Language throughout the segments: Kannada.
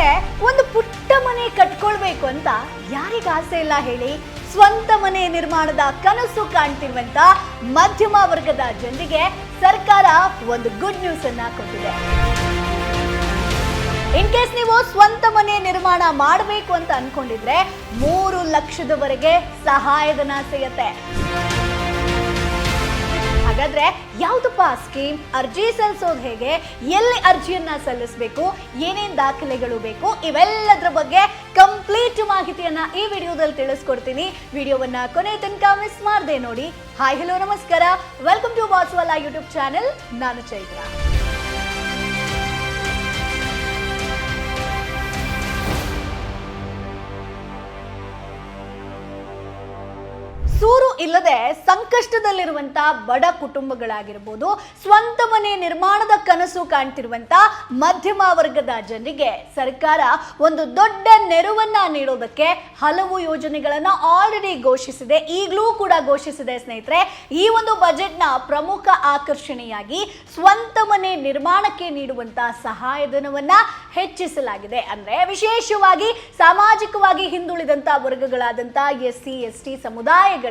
ಸ್ನೇಹಿತರೆ, ಒಂದು ಪುಟ್ಟ ಮನೆ ಕಟ್ಕೊಳ್ಬೇಕು ಅಂತ ಯಾರಿಗ ಆಸೆ ಇಲ್ಲ ಹೇಳಿ? ಸ್ವಂತ ಮನೆ ನಿರ್ಮಾಣದ ಕನಸು ಕಾಣ್ತಿರುವಂತ ಮಧ್ಯಮ ವರ್ಗದ ಜನರಿಗೆ ಸರ್ಕಾರ ಒಂದು ಗುಡ್ ನ್ಯೂಸ್ ಅನ್ನ ಕೊಟ್ಟಿದೆ. ಇನ್ ಕೇಸ್ ನೀವು ಸ್ವಂತ ಮನೆ ನಿರ್ಮಾಣ ಮಾಡಬೇಕು ಅಂತ ಅನ್ಕೊಂಡಿದ್ರೆ 3 ಲಕ್ಷದವರೆಗೆ ಸಹಾಯಧನ ಸಿಗುತ್ತೆ. ಹಾಗಾದ್ರೆ ಯಾವ್ದಪ್ಪ ಸ್ಕೀಮ್? ಅರ್ಜಿ ಸಲ್ಲಿಸೋದು ಹೇಗೆ? ಎಲ್ಲಿ ಅರ್ಜಿಯನ್ನ ಸಲ್ಲಿಸಬೇಕು? ಏನೇನ್ ದಾಖಲೆಗಳು ಬೇಕು? ಇವೆಲ್ಲದರ ಬಗ್ಗೆ ಕಂಪ್ಲೀಟ್ ಮಾಹಿತಿಯನ್ನ ಈ ವಿಡಿಯೋದಲ್ಲಿ ತಿಳಿಸ್ಕೊಡ್ತೀನಿ. ವಿಡಿಯೋವನ್ನ ಕೊನೆ ತನಕ ಮಿಸ್ ಮಾಡದೆ ನೋಡಿ. ಹಾಯ್, ಹಲೋ, ನಮಸ್ಕಾರ. ವೆಲ್ಕಮ್ ಟು ವಾಟ್ಸ್ವಾಲಾ ಯೂಟ್ಯೂಬ್ ಚಾನೆಲ್. ನಾನು ಚೈತ್ರ. ಸೂರು ಇಲ್ಲದೆ ಸಂಕಷ್ಟದಲ್ಲಿರುವಂತ ಬಡ ಕುಟುಂಬಗಳಾಗಿರ್ಬೋದು, ಸ್ವಂತ ಮನೆ ನಿರ್ಮಾಣದ ಕನಸು ಕಾಣ್ತಿರುವಂತ ಮಧ್ಯಮ ವರ್ಗದ ಜನರಿಗೆ ಸರ್ಕಾರ ಒಂದು ದೊಡ್ಡ ನೆರವನ್ನ ನೀಡೋದಕ್ಕೆ ಹಲವು ಯೋಜನೆಗಳನ್ನ ಆಲ್ರೆಡಿ ಘೋಷಿಸಿದೆ, ಈಗಲೂ ಕೂಡ ಘೋಷಿಸಿದೆ. ಸ್ನೇಹಿತರೆ, ಈ ಒಂದು ಬಜೆಟ್ನ ಪ್ರಮುಖ ಆಕರ್ಷಣೆಯಾಗಿ ಸ್ವಂತ ಮನೆ ನಿರ್ಮಾಣಕ್ಕೆ ನೀಡುವಂತ ಸಹಾಯಧನವನ್ನ ಹೆಚ್ಚಿಸಲಾಗಿದೆ. ಅಂದ್ರೆ ವಿಶೇಷವಾಗಿ ಸಾಮಾಜಿಕವಾಗಿ ಹಿಂದುಳಿದಂತ ವರ್ಗಗಳಾದಂತ SC ST ಸಮುದಾಯಗಳಿಗೆ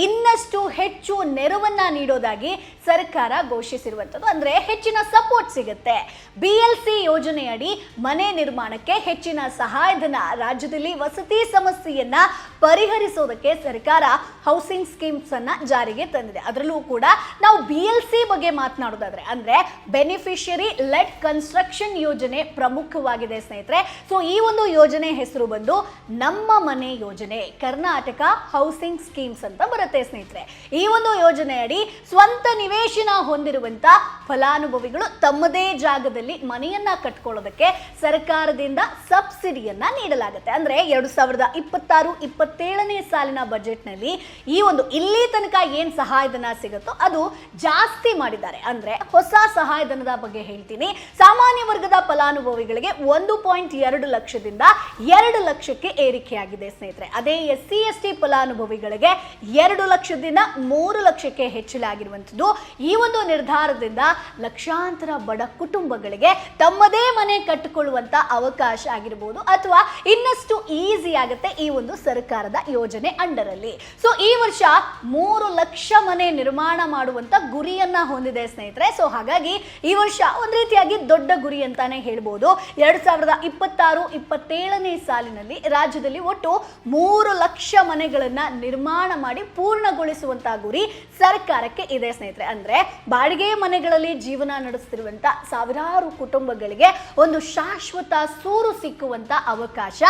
ಇನ್ನಷ್ಟು ಹೆಚ್ಚು ನೆರವನ್ನ ನೀಡೋದಾಗಿ ಸರ್ಕಾರ ಘೋಷಿಸಿರುವಂತದ್ದು. ಅಂದ್ರೆ ಹೆಚ್ಚಿನ ಸಪೋರ್ಟ್ ಸಿಗುತ್ತೆ. BLC ಯೋಜನೆಯಡಿ ಮನೆ ನಿರ್ಮಾಣಕ್ಕೆ ಹೆಚ್ಚಿನ ಸಹಾಯಧನ, ರಾಜ್ಯದಲ್ಲಿ ವಸತಿ ಸಮಸ್ಯೆಯನ್ನ ಪರಿಹರಿಸೋದಕ್ಕೆ ಸರ್ಕಾರ ಹೌಸಿಂಗ್ ಸ್ಕೀಮ್ಸ್ ಅನ್ನ ಜಾರಿಗೆ ತಂದಿದೆ. ಅದರಲ್ಲೂ ಕೂಡ ನಾವು BLC ಬಗ್ಗೆ ಮಾತನಾಡೋದಾದ್ರೆ ಅಂದ್ರೆ ಬೆನಿಫಿಷಿಯರಿ ಲೆಡ್ ಕನ್ಸ್ಟ್ರಕ್ಷನ್ ಯೋಜನೆ ಪ್ರಮುಖವಾಗಿದೆ ಸ್ನೇಹಿತರೆ. ಸೊ ಈ ಒಂದು ಯೋಜನೆ ಹೆಸರು ಬಂದು ನಮ್ಮ ಮನೆ ಯೋಜನೆ, ಕರ್ನಾಟಕ ಹೌಸಿಂಗ್ ಸ್ಕೀಮ್ಸ್ ಅಂತ ಬರುತ್ತೆ ಸ್ನೇಹಿತರೆ. ಈ ಒಂದು ಯೋಜನೆಯಡಿ ಸ್ವಂತ ನಿವೇಶನ ಹೊಂದಿರುವಂತ ಫಲಾನುಭವಿಗಳು ತಮ್ಮದೇ ಜಾಗದಲ್ಲಿ ಮನೆಯನ್ನ ಕಟ್ಕೊಳ್ಳೋದಕ್ಕೆ ಸರ್ಕಾರದಿಂದ ಸಬ್ಸಿಡಿಯನ್ನ ನೀಡಲಾಗುತ್ತೆ. ಅಂದ್ರೆ 2026-27ನೇ ಸಾಲಿನ ಬಜೆಟ್ ನಲ್ಲಿ ಈ ಒಂದು ಇಲ್ಲಿ ತನಕ ಏನ್ ಸಹಾಯಧನ ಸಿಗುತ್ತೋ ಅದು ಜಾಸ್ತಿ ಮಾಡಿದ್ದಾರೆ. ಅಂದ್ರೆ ಹೊಸ ಸಹಾಯಧನದ ಬಗ್ಗೆ ಹೇಳ್ತೀನಿ. ಸಾಮಾನ್ಯ ವರ್ಗದ ಫಲಾನುಭವಿಗಳಿಗೆ 1.2 ಲಕ್ಷದಿಂದ 2 ಲಕ್ಷಕ್ಕೆ ಏರಿಕೆಯಾಗಿದೆ ಸ್ನೇಹಿತರೆ. ಅದೇ SC ST ಫಲಾನುಭವಿಗಳಿಗೆ 2 ಲಕ್ಷದಿಂದ 3 ಲಕ್ಷಕ್ಕೆ ಹೆಚ್ಚಳಾಗಿರುವಂಥದ್ದು. ಈ ಒಂದು ನಿರ್ಧಾರದಿಂದ ಲಕ್ಷಾಂತರ ಬಡ ಕುಟುಂಬಗಳಿಗೆ ತಮ್ಮದೇ ಮನೆ ಕಟ್ಟಿಕೊಳ್ಳುವಂತ ಅವಕಾಶ ಆಗಿರಬಹುದು ಅಥವಾ ಇನ್ನಷ್ಟು ಈಸಿ ಆಗುತ್ತೆ ಈ ಒಂದು ಸರ್ಕಾರದ ಯೋಜನೆ ಅಂಡರ್ ಅಲ್ಲಿ. ಸೊ ಈ ವರ್ಷ 3 ಲಕ್ಷ ಮನೆ ನಿರ್ಮಾಣ ಮಾಡುವಂತ ಗುರಿಯನ್ನ ಹೊಂದಿದೆ ಸ್ನೇಹಿತರೆ. ಸೊ ಹಾಗಾಗಿ ಈ ವರ್ಷ ಒಂದ್ ರೀತಿಯಾಗಿ ದೊಡ್ಡ ಗುರಿ ಅಂತಾನೆ ಹೇಳ್ಬೋದು. 2026-27ನೇ ಸಾಲಿನಲ್ಲಿ ರಾಜ್ಯದಲ್ಲಿ ಒಟ್ಟು 3 ಲಕ್ಷ ಮನೆಗಳನ್ನ ನಿರ್ಮಾಣ ಮಾಡಿ ಪೂರ್ಣಗೊಳಿಸುವಂತಹ ಗುರಿ ಸರ್ಕಾರಕ್ಕೆ ಇದೆ ಸ್ನೇಹಿತರೆ. ಅಂದ್ರೆ ಬಾಡಿಗೆ ಮನೆಗಳಲ್ಲಿ ಜೀವನ ನಡೆಸುತ್ತಿರುವಂತ ಸಾವಿರಾರು ಕುಟುಂಬಗಳಿಗೆ ಒಂದು ಶಾಶ್ವತ ಸೂರು ಸಿಕ್ಕುವಂತ ಅವಕಾಶ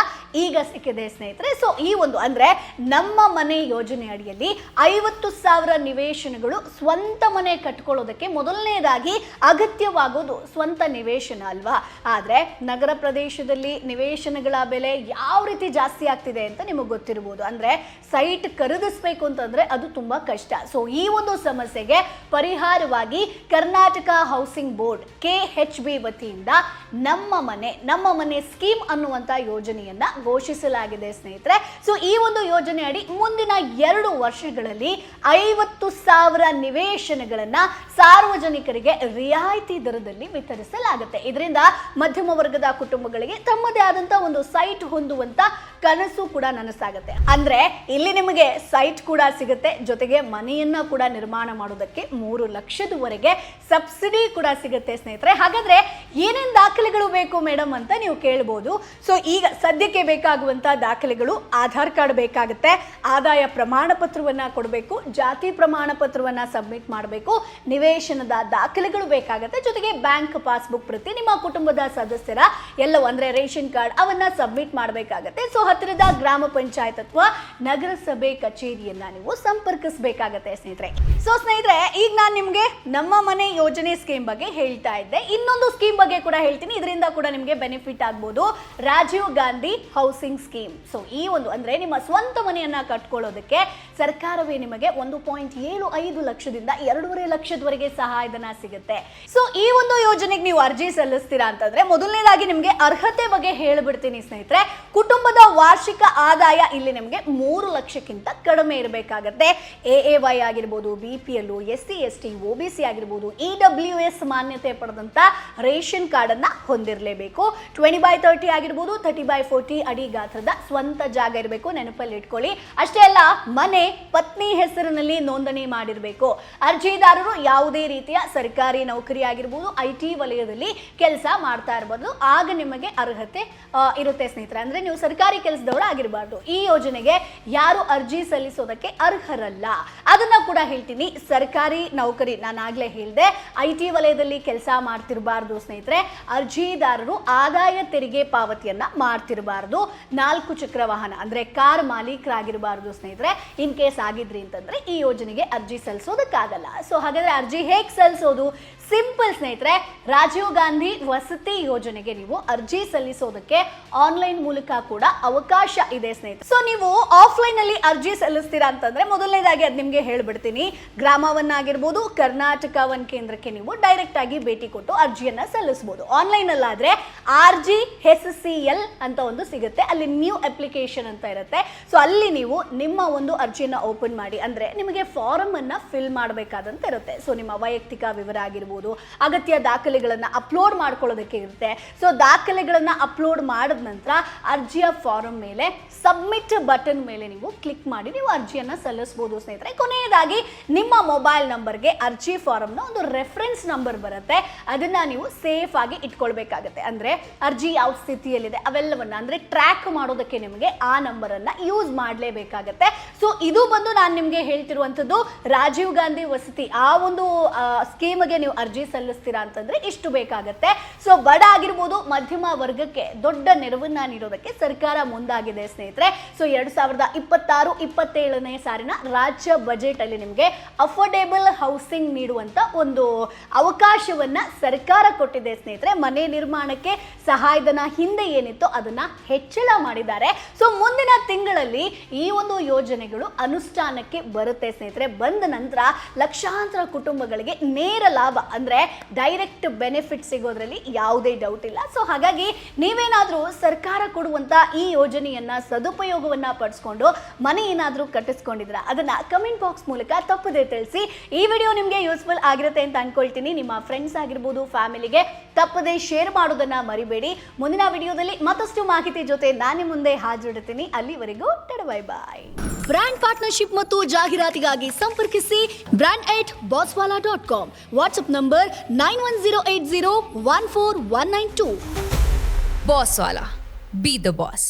ಈಗ ಸಿಕ್ಕಿದೆ ಸ್ನೇಹಿತರೆ. ಸೊ ಈ ಒಂದು ಅಂದ್ರೆ ನಮ್ಮ ಮನೆ ಯೋಜನೆ ಅಡಿಯಲ್ಲಿ 50,000 ನಿವೇಶನಗಳು ಸ್ವಂತ ಮನೆ ಕಟ್ಕೊಳ್ಳೋದಕ್ಕೆ ಮೊದಲನೇದಾಗಿ ಅಗತ್ಯವಾಗೋದು ಸ್ವಂತ ನಿವೇಶನ ಅಲ್ವಾ? ಆದ್ರೆ ನಗರ ಪ್ರದೇಶದಲ್ಲಿ ನಿವೇಶನಗಳ ಬೆಲೆ ಯಾವ ರೀತಿ ಜಾಸ್ತಿ ಆಗ್ತಿದೆ ಅಂತ ನಿಮಗೆ ಗೊತ್ತಿರಬಹುದು. ಅಂದ್ರೆ ಸೈಟ್ ಖರೀದಿಸಬೇಕು ಅಂತಂದ್ರೆ ಅದು ತುಂಬಾ ಕಷ್ಟ. ಸೊ ಈ ಒಂದು ಸಮಸ್ಯೆಗೆ ಪರಿಹಾರವಾಗಿ ಕರ್ನಾಟಕ ಹೌಸಿಂಗ್ ಬೋರ್ಡ್ KHB ವತಿಯಿಂದ ನಮ್ಮ ಮನೆ ಸ್ಕೀಮ್ ಅನ್ನುವಂತ ಯೋಜನೆಯನ್ನ ಘೋಷಿಸಲಾಗಿದೆ ಸ್ನೇಹಿತರೆ. ಸೊ ಈ ಒಂದು ಯೋಜನೆ ಅಡಿ ಮುಂದಿನ 2 ವರ್ಷಗಳಲ್ಲಿ 50,000 ನಿವೇಶನಗಳನ್ನ ಸಾರ್ವಜನಿಕರಿಗೆ ರಿಯಾಯಿತಿ ದರದಲ್ಲಿ ವಿತರಿಸಲಾಗುತ್ತೆ. ಇದರಿಂದ ಮಧ್ಯಮ ವರ್ಗದ ಕುಟುಂಬಗಳಿಗೆ ತಮ್ಮದೇ ಆದಂತ ಒಂದು ಸೈಟ್ ಹೊಂದುವಂತ ಕನಸು ಕೂಡ ನನಸಾಗುತ್ತೆ. ಅಂದ್ರೆ ಇಲ್ಲಿ ನಿಮಗೆ ಸೈಟ್ ಕೂಡ ಸಿಗುತ್ತೆ, ಜೊತೆಗೆ ಮನೆಯನ್ನ ಕೂಡ ನಿರ್ಮಾಣ ಮಾಡೋದಕ್ಕೆ 3 ಲಕ್ಷದವರೆಗೆ ಸಬ್ಸಿಡಿ ಕೂಡ ಸಿಗುತ್ತೆ ಸ್ನೇಹಿತರೆ. ಹಾಗಾದ್ರೆ ಏನೇನ್ ದಾಖಲೆಗಳು ಬೇಕು ಮೇಡಮ್ ಅಂತ ನೀವು ಕೇಳಬಹುದು. ಸೊ ಈಗ ಸದ್ಯಕ್ಕೆ ಬೇಕಾಗುವಂತ ದಾಖಲೆಗಳು: ಆಧಾರ್ ಕಾರ್ಡ್ ಬೇಕಾಗುತ್ತೆ, ಆದಾಯ ಪ್ರಮಾಣ ಪತ್ರವನ್ನ ಕೊಡಬೇಕು, ಜಾತಿ ಪ್ರಮಾಣ ಪತ್ರವನ್ನ ಸಬ್ಮಿಟ್ ಮಾಡಬೇಕು, ನಿವೇಶನದ ದಾಖಲೆಗಳು ಬೇಕಾಗುತ್ತೆ, ಜೊತೆಗೆ ಬ್ಯಾಂಕ್ ಪಾಸ್ಬುಕ್ ಪ್ರತಿ, ನಿಮ್ಮ ಕುಟುಂಬದ ಸದಸ್ಯರ ಎಲ್ಲವೂ ಅಂದ್ರೆ ರೇಷನ್ ಕಾರ್ಡ್ ಅವನ್ನ ಸಬ್ಮಿಟ್ ಮಾಡಬೇಕಾಗತ್ತೆ. ಸೊ ಹತ್ತಿರದ ಗ್ರಾಮ ಪಂಚಾಯತ್ ಅಥವಾ ನಗರಸಭೆ ಕಚೇರಿಯನ್ನ ನೀವು ಸಂಪರ್ಕಿಸಬೇಕಾಗತ್ತೆ ಸ್ನೇಹಿತರೆ. ಸೊ ಸ್ನೇಹಿತರೆ, ಈಗ ನಾನು ನಿಮ್ಗೆ ನಮ್ಮ ಮನೆ ಯೋಜನೆ ಸ್ಕೀಮ್ ಬಗ್ಗೆ ಹೇಳ್ತಾ ಇದ್ದೆ. ಇನ್ನೊಂದು ಸ್ಕೀಮ್ ಬಗ್ಗೆ ಕೂಡ ಹೇಳ್ತೀನಿ, ಇದರಿಂದ ಕೂಡ ನಿಮ್ಗೆ ಬೆನಿಫಿಟ್ ಆಗ್ಬೋದು. Rajiv Gandhi housing scheme. So ಈ ಒಂದು ಅಂದ್ರೆ ನಿಮ್ಮ ಸ್ವಂತ ಮನೆಯನ್ನ ಕಟ್ಕೊಳ್ಳೋದಕ್ಕೆ ಸರ್ಕಾರವೇ ನಿಮಗೆ 1.75 ಲಕ್ಷದಿಂದ 2.5 ಲಕ್ಷದವರೆಗೆ ಸಹಾಯಧನ ಸಿಗುತ್ತೆ. ಸೊ ಈ ಒಂದು ಯೋಜನೆಗೆ ನೀವು ಅರ್ಜಿ ಸಲ್ಲಿಸ್ತೀರಾ ಅಂತಂದ್ರೆ ಮೊದಲನೇದಾಗಿ ನಿಮಗೆ ಅರ್ಹತೆ ಬಗ್ಗೆ ಹೇಳ್ಬಿಡ್ತೀನಿ ಸ್ನೇಹಿತರೆ. ಕುಟುಂಬದ ವಾರ್ಷಿಕ ಆದಾಯ ಇಲ್ಲಿ ನಿಮಗೆ 3 ಲಕ್ಷಕ್ಕಿಂತ ಕಡಿಮೆ ಇರಬೇಕಾಗತ್ತೆ. AAY ಆಗಿರ್ಬೋದು, BPL, SC ST, OBC ಆಗಿರ್ಬೋದು, EWS ಮಾನ್ಯತೆ ಪಡೆದಂತ ರೇಷನ್ ಕಾರ್ಡ್ ಅನ್ನ ಹೊಂದಿರಲೇಬೇಕು. 20/30 ಆಗಿರ್ಬೋದು, 30/40 ಅಡಿ ಗಾತ್ರದ ಸ್ವಂತ ಜಾಗ ಇರಬೇಕು, ನೆನಪಲ್ಲಿ ಇಟ್ಕೊಳ್ಳಿ. ಅಷ್ಟೇ ಅಲ್ಲ, ಮನೆ ಪತ್ನಿ ಹೆಸರಿನಲ್ಲಿ ನೋಂದಣಿ ಮಾಡಿರಬೇಕು. ಅರ್ಜಿದಾರರು ಯಾವುದೇ ರೀತಿಯ ಸರ್ಕಾರಿ ನೌಕರಿ ಆಗಿರ್ಬೋದು, IT ವಲಯದಲ್ಲಿ ಕೆಲಸ ಮಾಡ್ತಾ ಇರಬಹುದು, ಆಗ ನಿಮಗೆ ಅರ್ಹತೆ ಇರುತ್ತೆ ಸ್ನೇಹಿತರೆ. ಅಂದ್ರೆ ನೀವು ಸರ್ಕಾರಿ ಕೆಲಸದವರು ಆಗಿರಬಾರ್ದು. ಈ ಯೋಜನೆಗೆ ಯಾರು ಅರ್ಜಿ ಸಲ್ಲಿಸೋದಕ್ಕೆ ಅರ್ಹರಲ್ಲ ಅದನ್ನ ಕೂಡ ಹೇಳ್ತೀನಿ. ಸರ್ಕಾರಿ ನೌಕರಿ ನಾನು ಆಗ್ಲೇ ಹೇಳಿದೆ, IT ವಲಯದಲ್ಲಿ ಕೆಲಸ ಮಾಡ್ತಿರಬಾರ್ದು ಸ್ನೇಹಿತರೆ. ಅರ್ಜಿದಾರರು ಆದಾಯ ತೆರಿಗೆ ಪಾವತಿಯನ್ನ ಮಾಡ್ತಿರಬಾರ್ದು. 4 ಚಕ್ರ ವಾಹನ ಅಂದ್ರೆ ಕಾರ್ ಮಾಲೀಕರಾಗಿರಬಾರ್ದು ಸ್ನೇಹಿತರೆ. ಇನ್ ಕೇಸ್ ಆಗಿದ್ರಿ ಅಂತಂದ್ರೆ ಈ ಯೋಜನೆಗೆ ಅರ್ಜಿ ಸಲ್ಲಿಸೋದಕ್ಕಾಗಲ್ಲ. ಸೊ ಹಾಗಾದ್ರೆ ಅರ್ಜಿ ಹೇಗೆ ಸಲ್ಲಿಸೋದು? ಸಿಂಪಲ್ ಸ್ನೇಹಿತರೆ. ರಾಜೀವ್ ಗಾಂಧಿ ವಸತಿ ಯೋಜನೆಗೆ ನೀವು ಅರ್ಜಿ ಸಲ್ಲಿಸೋದಕ್ಕೆ ಆನ್ಲೈನ್ ಮೂಲಕ ಕೂಡ ಅವಕಾಶ ಇದೆ ಸ್ನೇಹಿತರೆ. ಸೊ ನೀವು ಆಫ್ಲೈನ್ ಅಲ್ಲಿ ಅರ್ಜಿ ಸಲ್ಲಿಸ್ತೀರಾ ಅಂತಂದ್ರೆ ಮೊದಲನೇದಾಗಿ ಅದು ನಿಮ್ಗೆ ಹೇಳ್ಬಿಡ್ತೀನಿ. ಗ್ರಾಮವನ್ನಾಗಿರ್ಬೋದು, ಕರ್ನಾಟಕ ವನ್ ಕೇಂದ್ರಕ್ಕೆ ನೀವು ಡೈರೆಕ್ಟ್ ಆಗಿ ಭೇಟಿ ಕೊಟ್ಟು ಅರ್ಜಿಯನ್ನ ಸಲ್ಲಿಸಬಹುದು. ಆನ್ಲೈನ್ ಅಲ್ಲಾದ್ರೆ RGSCL ಅಂತ ಒಂದು ಸಿಗುತ್ತೆ, ಅಲ್ಲಿ ನ್ಯೂ ಅಪ್ಲಿಕೇಶನ್ ಅಂತ ಇರುತ್ತೆ. ಸೊ ಅಲ್ಲಿ ನೀವು ನಿಮ್ಮ ಒಂದು ಅರ್ಜಿಯನ್ನ ಓಪನ್ ಮಾಡಿ, ಅಂದ್ರೆ ನಿಮಗೆ ಫಾರಂ ಅನ್ನ ಫಿಲ್ ಮಾಡಬೇಕಾದಂತ ಇರುತ್ತೆ. ಸೊ ನಿಮ್ಮ ವೈಯಕ್ತಿಕ ವಿವರ ಆಗಿರ್ಬೋದು, ಅಗತ್ಯ ದಾಖಲೆಗಳನ್ನ ಅಪ್ಲೋಡ್ ಮಾಡ್ಕೊಳ್ಳೋದಕ್ಕೆ ಇರುತ್ತೆ. ಸೊ ದಾಖಲೆಗಳನ್ನ ಅಪ್ಲೋಡ್ ಮಾಡಿದ ನಂತರ ಅರ್ಜಿಯ ಫಾರಂ ಮೇಲೆ ಸಬ್ಮಿಟ್ ಬಟನ್ ಮೇಲೆ ನೀವು ಕ್ಲಿಕ್ ಮಾಡಿ ನೀವು ಅರ್ಜಿಯನ್ನ ಸಲ್ಲಿಸಬಹುದು ಸ್ನೇಹಿತರೆ. ಕೊನೆಯದಾಗಿ ನಿಮ್ಮ ಮೊಬೈಲ್ ನಂಬರ್ಗೆ ಅರ್ಜಿ ಫಾರಂ ನ ಒಂದು ರೆಫರೆನ್ಸ್ ನಂಬರ್ ಬರುತ್ತೆ, ಅದನ್ನ ನೀವು ಸೇಫ್ ಆಗಿ ಇಟ್ಕೊಳ್ಬೇಕಾಗತ್ತೆ. ಅಂದ್ರೆ ಅರ್ಜಿ ಯಾವ ಸ್ಥಿತಿಯಲ್ಲಿದೆ ಅವೆಲ್ಲವನ್ನ ಅಂದ್ರೆ ಟ್ರ್ಯಾಕ್ ಮಾಡೋದಕ್ಕೆ ನಿಮಗೆ ಆ ನಂಬರ್ ಅನ್ನ ಯೂಸ್ ಮಾಡಲೇಬೇಕಾಗತ್ತೆ. ಸೊ ಇದು ಬಂದು ನಾನು ನಿಮ್ಗೆ ಹೇಳ್ತಿರುವಂತದ್ದು ರಾಜೀವ್ ಗಾಂಧಿ ವಸತಿ ಆ ಒಂದು ಸ್ಕೀಮ್ಗೆ ನೀವು ಅರ್ಜಿ ಸಲ್ಲಿಸ್ತೀರಾ ಅಂತಂದ್ರೆ ಇಷ್ಟು ಬೇಕಾಗತ್ತೆ. ಸೊ ಬಡ ಆಗಿರ್ಬೋದು, ಮಧ್ಯಮ ವರ್ಗಕ್ಕೆ ದೊಡ್ಡ ನೆರವನ್ನ ನೀಡೋದಕ್ಕೆ ಸರ್ಕಾರ ಮುಂದಾಗಿದೆ ಸ್ನೇಹಿತರೆ. ಸೊ 2026-27ನೇ ಸಾಲಿನ ರಾಜ್ಯ ಬಜೆಟ್ ಅಲ್ಲಿ ನಿಮಗೆ ಅಫೋರ್ಡೇಬಲ್ ಹೌಸಿಂಗ್ ನೀಡುವಂತ ಒಂದು ಅವಕಾಶವನ್ನ ಸರ್ಕಾರ ಕೊಟ್ಟಿದೆ ಸ್ನೇಹಿತರೆ. ಮನೆ ನಿರ್ಮಾಣಕ್ಕೆ ಸಹಾಯಧನ ಹಿಂದೆ ಏನಿತ್ತು ಅದನ್ನ ಹೆಚ್ಚಳ ಮಾಡಿದ್ದಾರೆ. ಸೊ ಮುಂದಿನ ತಿಂಗಳಲ್ಲಿ ಈ ಒಂದು ಯೋಜನೆಗಳು ಅನುಷ್ಠಾನಕ್ಕೆ ಬರುತ್ತೆ ಸ್ನೇಹಿತರೆ. ಬಂದ ನಂತರ ಲಕ್ಷಾಂತರ ಕುಟುಂಬಗಳಿಗೆ ನೇರ ಲಾಭ ಅಂದ್ರೆ ಡೈರೆಕ್ಟ್ ಬೆನಿಫಿಟ್ ಸಿಗೋದ್ರಲ್ಲಿ ಯಾವುದೇ ಡೌಟ್ ಇಲ್ಲ. ಸೊ ಹಾಗಾಗಿ ನೀವೇನಾದ್ರೂ ಸರ್ಕಾರ ಕೊಡುವಂತ ಈ ಯೋಜನೆಯನ್ನ ಸದುಪಯೋಗವನ್ನ ಪಡಿಸ್ಕೊಂಡು ಮನೆ ಏನಾದ್ರೂ ಕಟ್ಟಿಸ್ಕೊಂಡಿದ್ರ ಅದನ್ನ ಕಮೆಂಟ್ ಬಾಕ್ಸ್ ಮೂಲಕ ತಪ್ಪದೆ ತಿಳಿಸಿ. ಈ ವಿಡಿಯೋ ನಿಮ್ಗೆ ಯೂಸ್ಫುಲ್ ಆಗಿರುತ್ತೆ ಅಂತ ಅನ್ಕೊಳ್ತೀನಿ. ನಿಮ್ಮ ಫ್ರೆಂಡ್ಸ್ ಆಗಿರ್ಬೋದು, ಫ್ಯಾಮಿಲಿಗೆ ತಪ್ಪದೆ ಶೇರ್ ಮಾಡೋದನ್ನ ಮರಿಬೇಡಿ. ಮುಂದಿನ ವಿಡಿಯೋದಲ್ಲಿ ಮತ್ತಷ್ಟು ಮಾಹಿತಿ ಜೊತೆ ನಾನು ಮುಂದೆ ಹಾಜರಿಡ್ತೀನಿ. ಅಲ್ಲಿವರೆಗೂ ಬೈ ಬಾಯ್. ಬ್ರ್ಯಾಂಡ್ ಪಾರ್ಟ್ನರ್ಶಿಪ್ ಮತ್ತು ಜಾಹೀರಾತಿಗಾಗಿ ಸಂಪರ್ಕಿಸಿ brand@bosswala.com. WhatsApp number 9108014192. Bosswala. Be the boss.